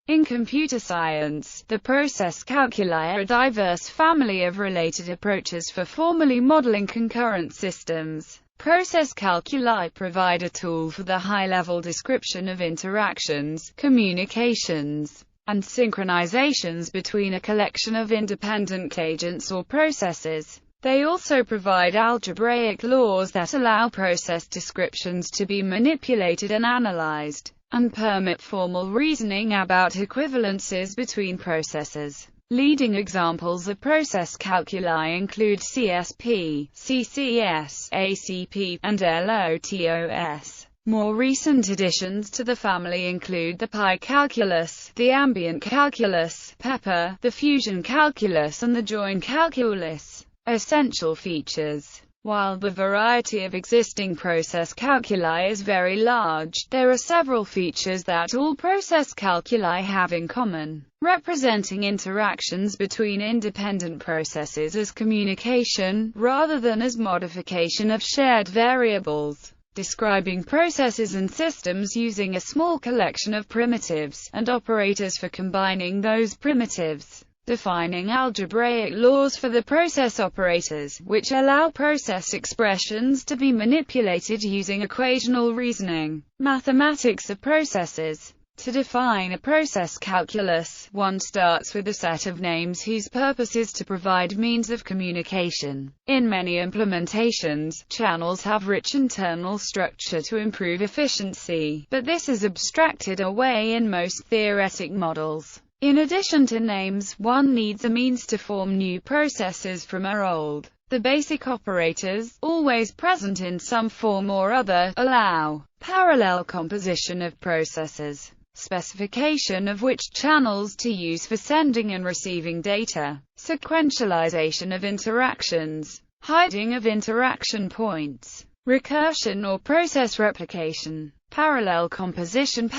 In computer science, the process calculi are a diverse family of related approaches for formally modeling concurrent systems. Process calculi provide a tool for the high-level description of interactions, communications, and synchronizations between a collection of independent agents or processes. They also provide algebraic laws that allow process descriptions to be manipulated and analyzed, and permit formal reasoning about equivalences between processes. Leading examples of process calculi include CSP, CCS, ACP, and LOTOS. More recent additions to the family include the pi calculus, the ambient calculus, pepper, the fusion calculus, and the join calculus. Essential features. While the variety of existing process calculi is very large, there are several features that all process calculi have in common. Representing interactions between independent processes as communication, rather than as modification of shared variables. Describing processes and systems using a small collection of primitives, and operators for combining those primitives. Defining algebraic laws for the process operators, which allow process expressions to be manipulated using equational reasoning. Mathematics of processes. To define a process calculus, one starts with a set of names whose purpose is to provide means of communication. In many implementations, channels have rich internal structure to improve efficiency, but this is abstracted away in most theoretic models. In addition to names, one needs a means to form new processes from old. The basic operators, always present in some form or other, allow parallel composition of processes, specification of which channels to use for sending and receiving data, sequentialization of interactions, hiding of interaction points, recursion or process replication. Parallel composition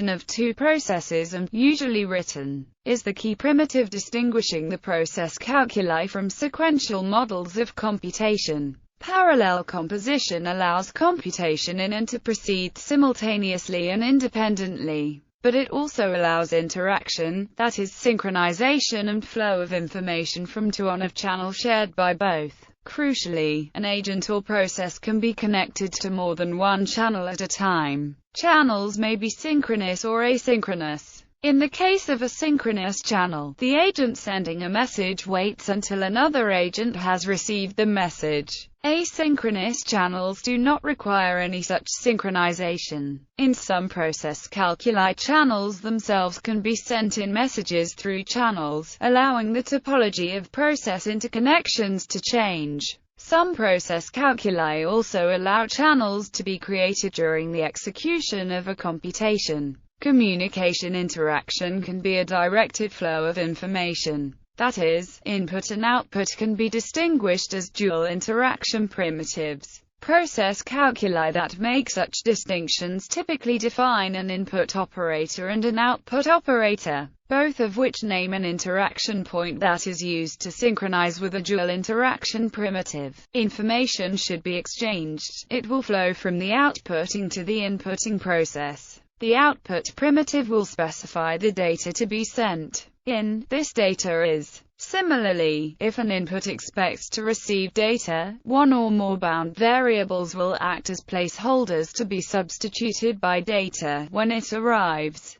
of two processes and, usually written, is the key primitive distinguishing the process calculi from sequential models of computation. Parallel composition allows computation in and to proceed simultaneously and independently, but it also allows interaction, that is synchronization and flow of information from to on a channel shared by both. Crucially, an agent or process can be connected to more than one channel at a time. Channels may be synchronous or asynchronous. In the case of a synchronous channel, the agent sending a message waits until another agent has received the message. Asynchronous channels do not require any such synchronization. In some process calculi, channels themselves can be sent in messages through channels, allowing the topology of process interconnections to change. Some process calculi also allow channels to be created during the execution of a computation. Communication interaction can be a directed flow of information. That is, input and output can be distinguished as dual interaction primitives. Process calculi that make such distinctions typically define an input operator and an output operator, both of which name an interaction point that is used to synchronize with a dual interaction primitive. Information should be exchanged. It will flow from the outputting to the inputting process. The output primitive will specify the data to be sent. This data is. Similarly, if an input expects to receive data, one or more bound variables will act as placeholders to be substituted by data when it arrives.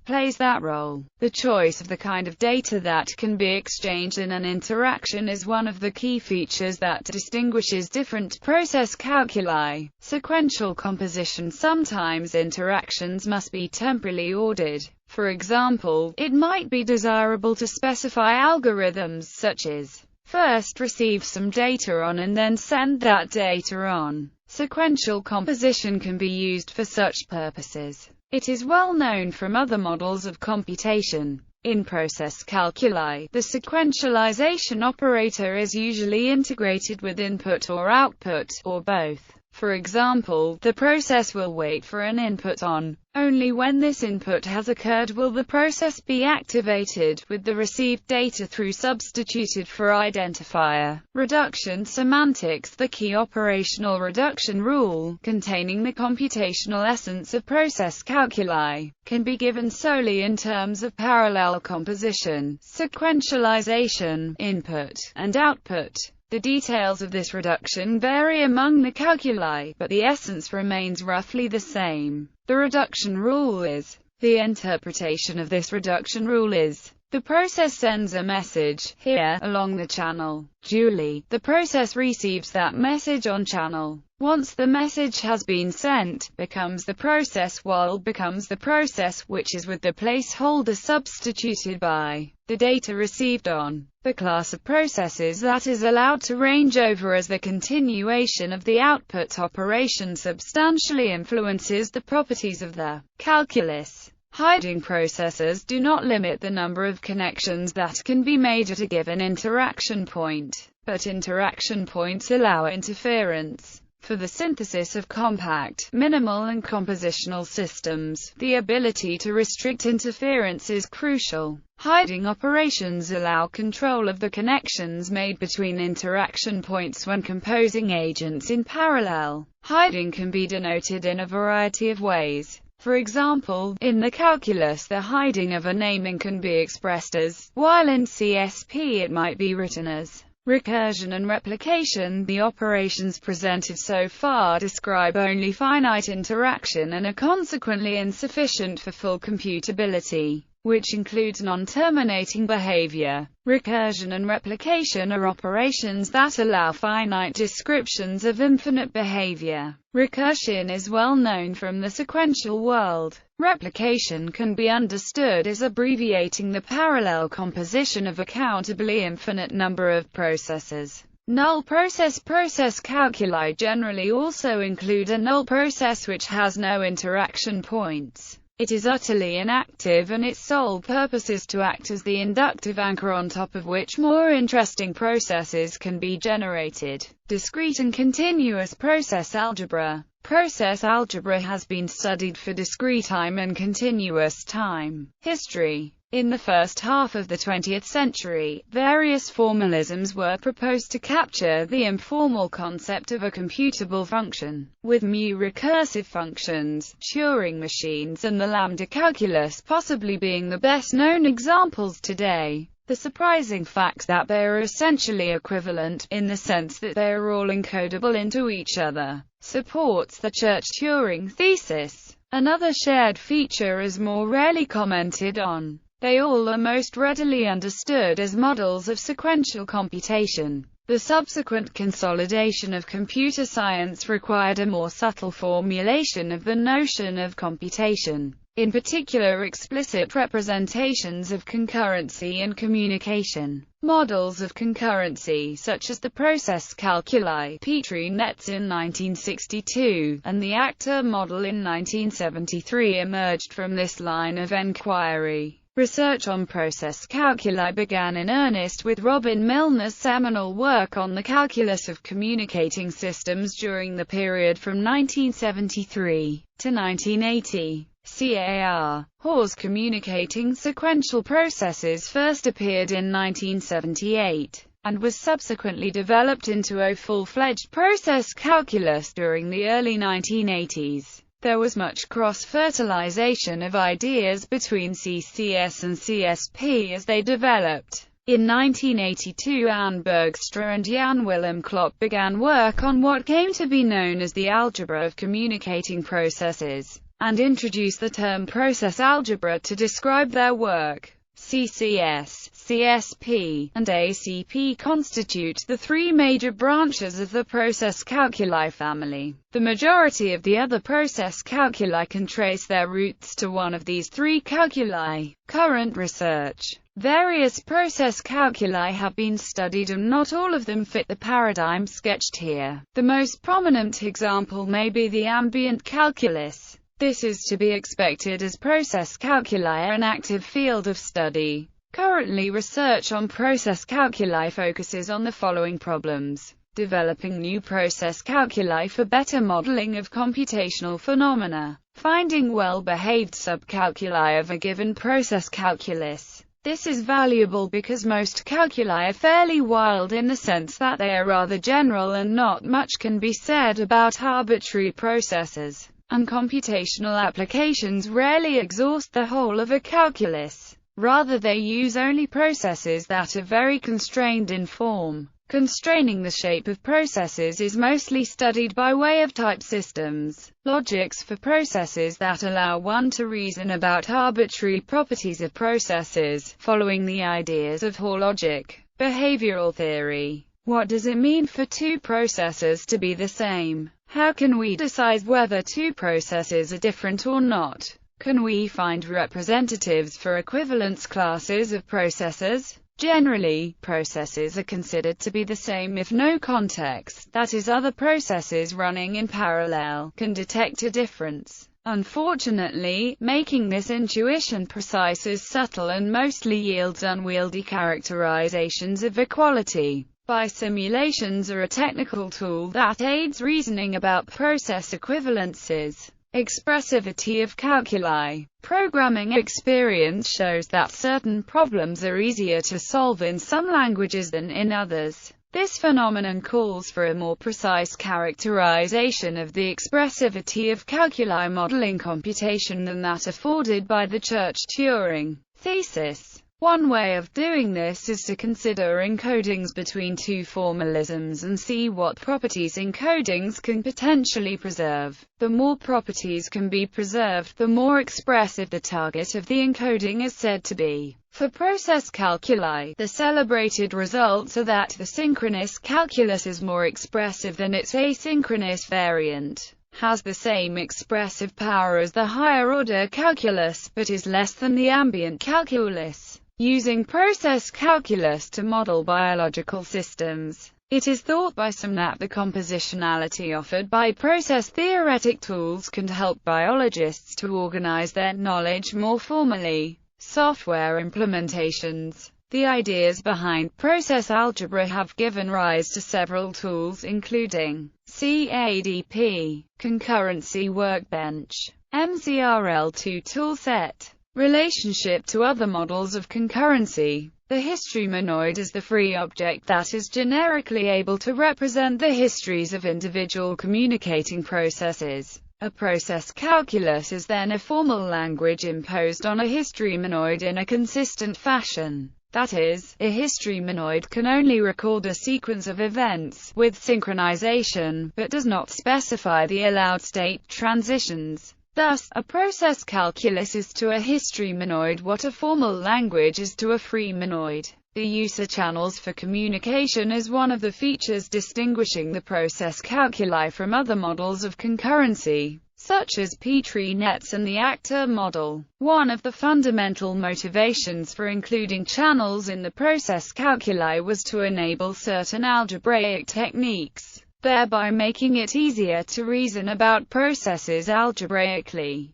Plays that role. The choice of the kind of data that can be exchanged in an interaction is one of the key features that distinguishes different process calculi. Sequential composition. Sometimes interactions must be temporally ordered. For example, it might be desirable to specify algorithms such as first receive some data on and then send that data on. Sequential composition can be used for such purposes. It is well known from other models of computation. In process calculi, the sequentialization operator is usually integrated with input or output, or both. For example, the process will wait for an input on. Only when this input has occurred will the process be activated, with the received data through substituted for identifier. Reduction semantics. The key operational reduction rule, containing the computational essence of process calculi, can be given solely in terms of parallel composition, sequentialization, input, and output. The details of this reduction vary among the calculi, but the essence remains roughly the same. The reduction rule is. The interpretation of this reduction rule is: the process sends a message, here, along the channel. Duly, the process receives that message on channel. Once the message has been sent, becomes the process, while becomes the process, which is with the placeholder substituted by the data received on. The class of processes that is allowed to range over as the continuation of the output operation substantially influences the properties of the calculus. Hiding processes do not limit the number of connections that can be made at a given interaction point, but interaction points allow interference. For the synthesis of compact, minimal and compositional systems, the ability to restrict interference is crucial. Hiding operations allow control of the connections made between interaction points when composing agents in parallel. Hiding can be denoted in a variety of ways. For example, in the calculus the hiding of a naming can be expressed as, while in CSP it might be written as. Recursion and replication. The operations presented so far describe only finite interaction and are consequently insufficient for full computability, which includes non-terminating behavior. Recursion and replication are operations that allow finite descriptions of infinite behavior. Recursion is well known from the sequential world. Replication can be understood as abbreviating the parallel composition of a countably infinite number of processes. Null process. Process calculi generally also include a null process which has no interaction points. It is utterly inactive and its sole purpose is to act as the inductive anchor on top of which more interesting processes can be generated. Discrete and continuous process algebra. Process algebra has been studied for discrete time and continuous time. History. In the first half of the 20th century, various formalisms were proposed to capture the informal concept of a computable function, with mu recursive functions, Turing machines and the lambda calculus possibly being the best known examples today. The surprising fact that they are essentially equivalent, in the sense that they are all encodable into each other, supports the Church-Turing thesis. Another shared feature is more rarely commented on. They all are most readily understood as models of sequential computation. The subsequent consolidation of computer science required a more subtle formulation of the notion of computation, in particular explicit representations of concurrency and communication. Models of concurrency such as the process calculi, Petri-Nets in 1962, and the actor model in 1973 emerged from this line of enquiry. Research on process calculi began in earnest with Robin Milner's seminal work on the calculus of communicating systems during the period from 1973 to 1980. CAR. Hawes communicating sequential processes first appeared in 1978, and was subsequently developed into a full-fledged process calculus during the early 1980s. There was much cross-fertilization of ideas between CCS and CSP as they developed. In 1982 Anne Bergstra and Jan Willem Klopp began work on what came to be known as the algebra of communicating processes, and introduced the term process algebra to describe their work. CCS, CSP, and ACP constitute the three major branches of the process calculi family. The majority of the other process calculi can trace their roots to one of these three calculi. Current research. Various process calculi have been studied and not all of them fit the paradigm sketched here. The most prominent example may be the ambient calculus. This is to be expected as process calculi are an active field of study. Currently research on process calculi focuses on the following problems. developing new process calculi for better modeling of computational phenomena, finding well-behaved subcalculi of a given process calculus. This is valuable because most calculi are fairly wild in the sense that they are rather general and not much can be said about arbitrary processes, and computational applications rarely exhaust the whole of a calculus. Rather, they use only processes that are very constrained in form. Constraining the shape of processes is mostly studied by way of type systems, logics for processes that allow one to reason about arbitrary properties of processes, following the ideas of Hoare logic. Behavioral theory. What does it mean for two processes to be the same? How can we decide whether two processes are different or not? Can we find representatives for equivalence classes of processes? Generally, processes are considered to be the same if no context, that is, other processes running in parallel, can detect a difference. Unfortunately, making this intuition precise is subtle and mostly yields unwieldy characterizations of equality. Bisimulations are a technical tool that aids reasoning about process equivalences. Expressivity of calculi. Programming experience shows that certain problems are easier to solve in some languages than in others. This phenomenon calls for a more precise characterization of the expressivity of calculi modeling computation than that afforded by the Church-Turing thesis. One way of doing this is to consider encodings between two formalisms and see what properties encodings can potentially preserve. The more properties can be preserved, the more expressive the target of the encoding is said to be. For process calculi, the celebrated results are that the synchronous calculus is more expressive than its asynchronous variant, has the same expressive power as the higher-order calculus, but is less than the ambient calculus. Using process calculus to model biological systems, it is thought by some that the compositionality offered by process-theoretic tools can help biologists to organize their knowledge more formally. Software implementations. The ideas behind process algebra have given rise to several tools including CADP, Concurrency Workbench, MCRL2 toolset. Relationship to other models of concurrency. The histromanoid is the free object that is generically able to represent the histories of individual communicating processes. A process calculus is then a formal language imposed on a histromanoid in a consistent fashion. That is, a histromanoid can only record a sequence of events, with synchronization, but does not specify the allowed state transitions. Thus, a process calculus is to a histromanoid what a formal language is to a free manoid. The use of channels for communication is one of the features distinguishing the process calculi from other models of concurrency, such as Petri nets and the actor model. One of the fundamental motivations for including channels in the process calculi was to enable certain algebraic techniques, thereby making it easier to reason about processes algebraically.